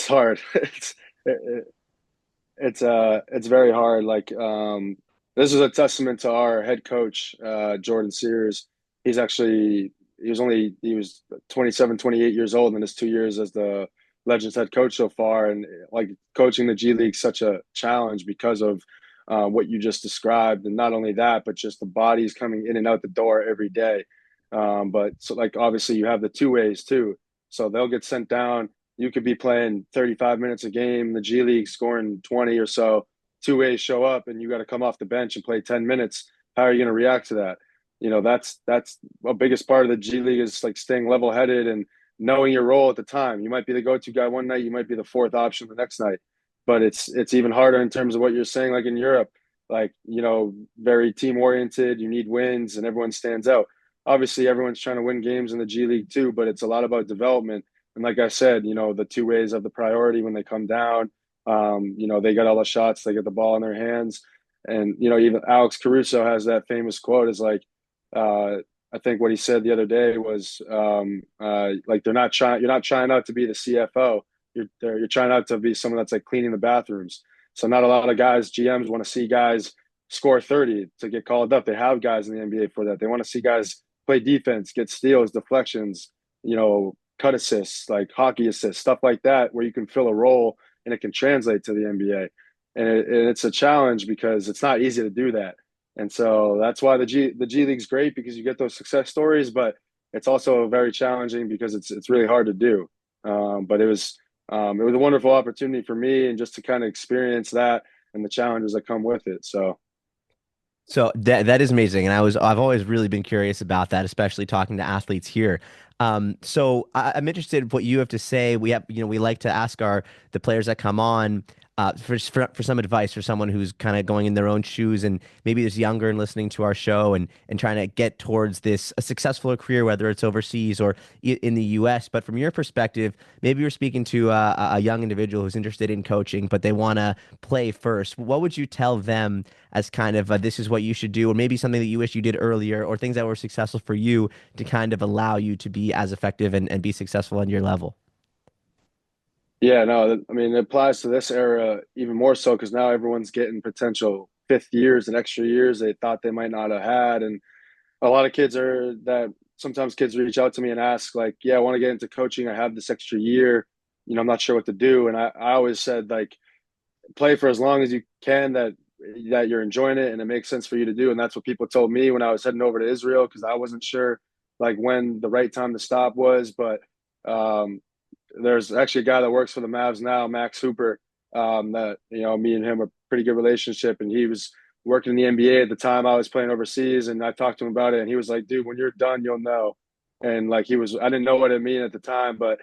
it's hard. It, it's very hard. This is a testament to our head coach, Jordan Sears. He's actually he was 27, 28 years old in his 2 years as the Legends head coach so far. And like coaching the G League such a challenge because of what you just described. And not only that, but just the bodies coming in and out the door every day. But so like obviously you have the two ways too. So they'll get sent down. You could be playing 35 minutes a game, the G League scoring 20 or so. Two ways show up, and you got to come off the bench and play 10 minutes. How are you going to react to that? That's the biggest part of the G League is like staying level headed and knowing your role at the time. You might be the go to guy one night, you might be the fourth option the next night, but it's even harder in terms of what you're saying. Like in Europe, very team oriented. You need wins, and everyone stands out. Obviously, everyone's trying to win games in the G League too, but it's a lot about development. And like I said, the two ways of the priority when they come down. They get all the shots, they get the ball in their hands. And, even Alex Caruso has that famous quote is like, I think what he said the other day was like you're not trying out to be the CFO. You're trying out to be someone that's like cleaning the bathrooms. So not a lot of guys, GMs want to see guys score 30 to get called up. They have guys in the NBA for that. They want to see guys play defense, get steals, deflections, cut assists, like hockey assists, stuff like that, where you can fill a role and it can translate to the NBA. And it's a challenge because it's not easy to do that. And so that's why the G League's great because you get those success stories, but it's also very challenging because it's really hard to do. But it was a wonderful opportunity for me and just to kind of experience that and the challenges that come with it. So So that is amazing, and I've always really been curious about that, especially talking to athletes here. I'm interested in what you have to say. We like to ask the players that come on for some advice for someone who's kind of going in their own shoes and maybe is younger and listening to our show and trying to get towards a successful career, whether it's overseas or in the U.S. But from your perspective, maybe you're speaking to a young individual who's interested in coaching, but they want to play first. What would you tell them as kind of this is what you should do, or maybe something that you wish you did earlier, or things that were successful for you to kind of allow you to be as effective and be successful on your level? yeah, no, I mean, it applies to this era even more so because now everyone's getting potential fifth years and extra years they thought they might not have had. And a lot of kids are that sometimes kids reach out to me and ask, like, yeah, I want to get into coaching. I have this extra year. I'm not sure what to do. And I always said, like, play for as long as you can that you're enjoying it and it makes sense for you to do. And that's what people told me when I was heading over to Israel because I wasn't sure like when the right time to stop was. But um, there's actually a guy that works for the Mavs now, Max Hooper, that me and him are pretty good relationship, and he was working in the NBA at the time I was playing overseas, and I talked to him about it, and he was like, "Dude, when you're done, you'll know." And like I didn't know what it meant at the time, but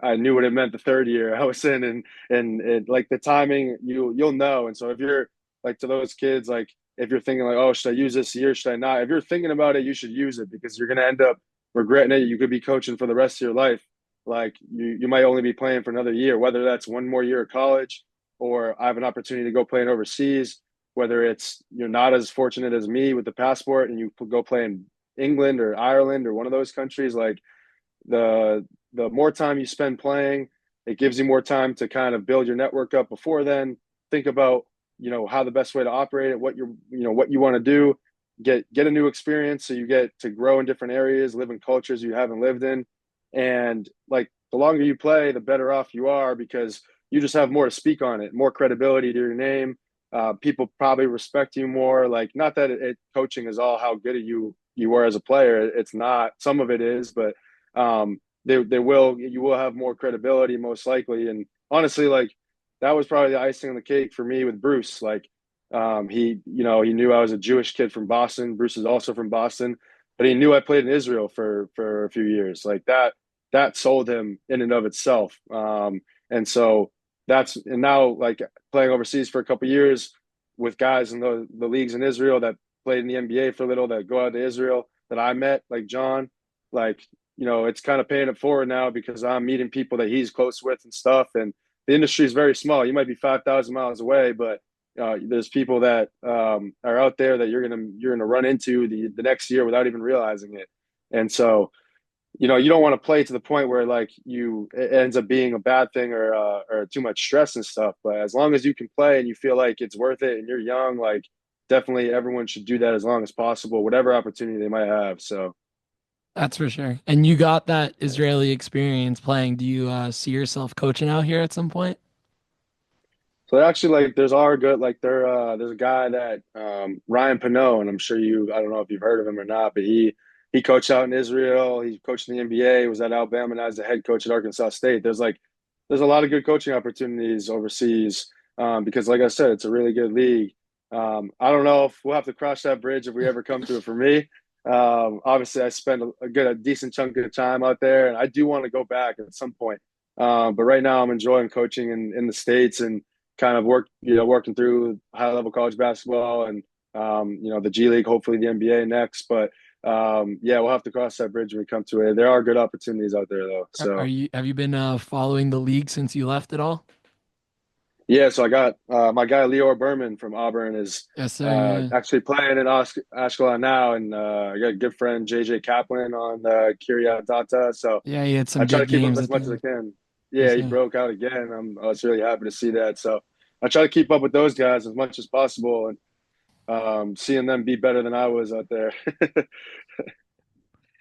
I knew what it meant the third year I was in, and like the timing, you'll know. And so if you're like to those kids, like if you're thinking like, oh, should I use this year? Should I not? If you're thinking about it, you should use it because you're gonna end up regretting it. You could be coaching for the rest of your life. Like you might only be playing for another year, whether that's one more year of college or I have an opportunity to go playing overseas. Whether it's you're not as fortunate as me with the passport and you go play in England or Ireland or one of those countries, like the the more time you spend playing, it gives you more time to kind of build your network up before then. Think about how the best way to operate it, what what you want to do, get a new experience so you get to grow in different areas, live in cultures you haven't lived in, and like the longer you play, the better off you are because you just have more to speak on it, more credibility to your name. People probably respect you more. Like, not that coaching is all how good you were as a player. It's not. Some of it is, but you will have more credibility most likely. And honestly, like that was probably the icing on the cake for me with Bruce. Like he knew I was a Jewish kid from Boston. Bruce is also from Boston, but he knew I played in Israel for a few years. Like that sold him in and of itself. And so and now like playing overseas for a couple years with guys in the leagues in Israel that played in the NBA for a little that go out to Israel that I met, like John, like it's kind of paying it forward now because I'm meeting people that he's close with and stuff. And the industry is very small. You might be 5,000 miles away, but there's people that are out there that you're gonna run into the next year without even realizing it. And so you don't want to play to the point where like it ends up being a bad thing or too much stress and stuff. But as long as you can play and you feel like it's worth it and you're young, like definitely everyone should do that as long as possible, whatever opportunity they might have. So That's for sure. And you got that Israeli experience playing. Do you see yourself coaching out here at some point? So actually, like, there's a guy that Ryan Pinot, and I'm sure I don't know if you've heard of him or not, but he coached out in Israel. He coached in the NBA. Was at Alabama, and as the head coach at Arkansas State. There's a lot of good coaching opportunities overseas because, like I said, it's a really good league. I don't know if we'll have to cross that bridge if we ever come to it for me. Obviously, I spent a decent chunk of time out there, and I do want to go back at some point. But right now, I'm enjoying coaching in the States and kind of working through high level college basketball and the G League, hopefully the NBA next. But yeah, we'll have to cross that bridge when we come to it. There are good opportunities out there though. Are So you have you been following the league since you left at all? yeah, so I got my guy Lior Berman from Auburn is Yes, sir. Yeah. actually playing in Ashkelon now, and I got a good friend JJ Kaplan on Kiryat Data. So Yeah, he had I some try good to keep up games as at the much as I end. can. Yes, Yeah, he sir. broke out again. I was really happy to see that. So I try to keep up with those guys as much as possible, and seeing them be better than I was out there.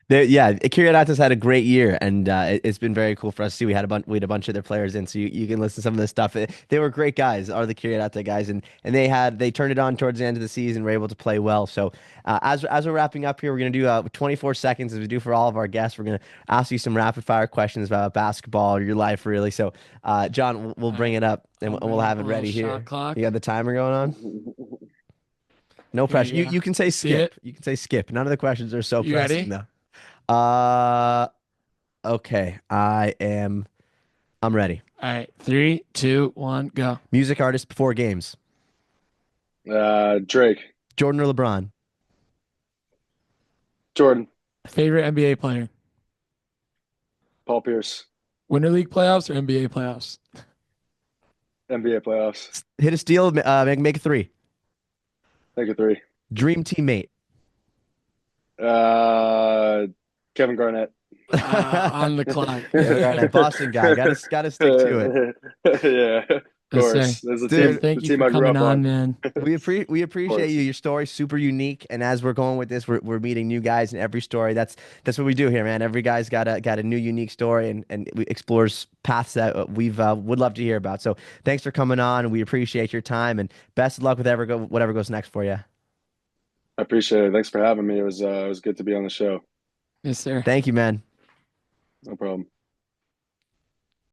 Yeah, Kyriatis had a great year, and it's been very cool for us to see. We had a bunch of their players in, so you can listen to some of this stuff. They were great guys, are the Kyriatis guys, and they turned it on towards the end of the season, were able to play well. So as we're wrapping up here, we're gonna do 24 seconds as we do for all of our guests. We're gonna ask you some rapid fire questions about basketball or your life, really. So John, we'll All bring right. it up and I'll we'll bring up have a it little ready shot here. You clock. got the timer going on? No Here pressure. you You go. you can say See skip. it? You can say skip. None of the questions are so You pressing ready? though. Uh, okay. I'm ready. All right. Three, two, one, go. Music artist before games. Drake, Jordan or LeBron? Jordan, Favorite NBA player? Paul Pierce, Winter League playoffs or NBA playoffs? NBA playoffs. Hit a steal, make a three. Take a three. Dream teammate. Uh, Kevin Garnett. On the clock. Kevin Garnett, Boston guy. Gotta stick to it. Yeah, of Yes, sir. course. There's a Well, team, Dude, the thank you team for I grew coming up on, on. man. we Of appreciate you. course. Your story's super unique, and as we're going with this, we're meeting new guys in every story. That's what we do here, man. Every guy's got a new unique story, and we explores paths that we've would love to hear about. So thanks for coming on. We appreciate your time, and best of luck with whatever goes next for you. I appreciate it. Thanks for having me. It was good to be on the show. Yes, sir. Thank you, man. No problem.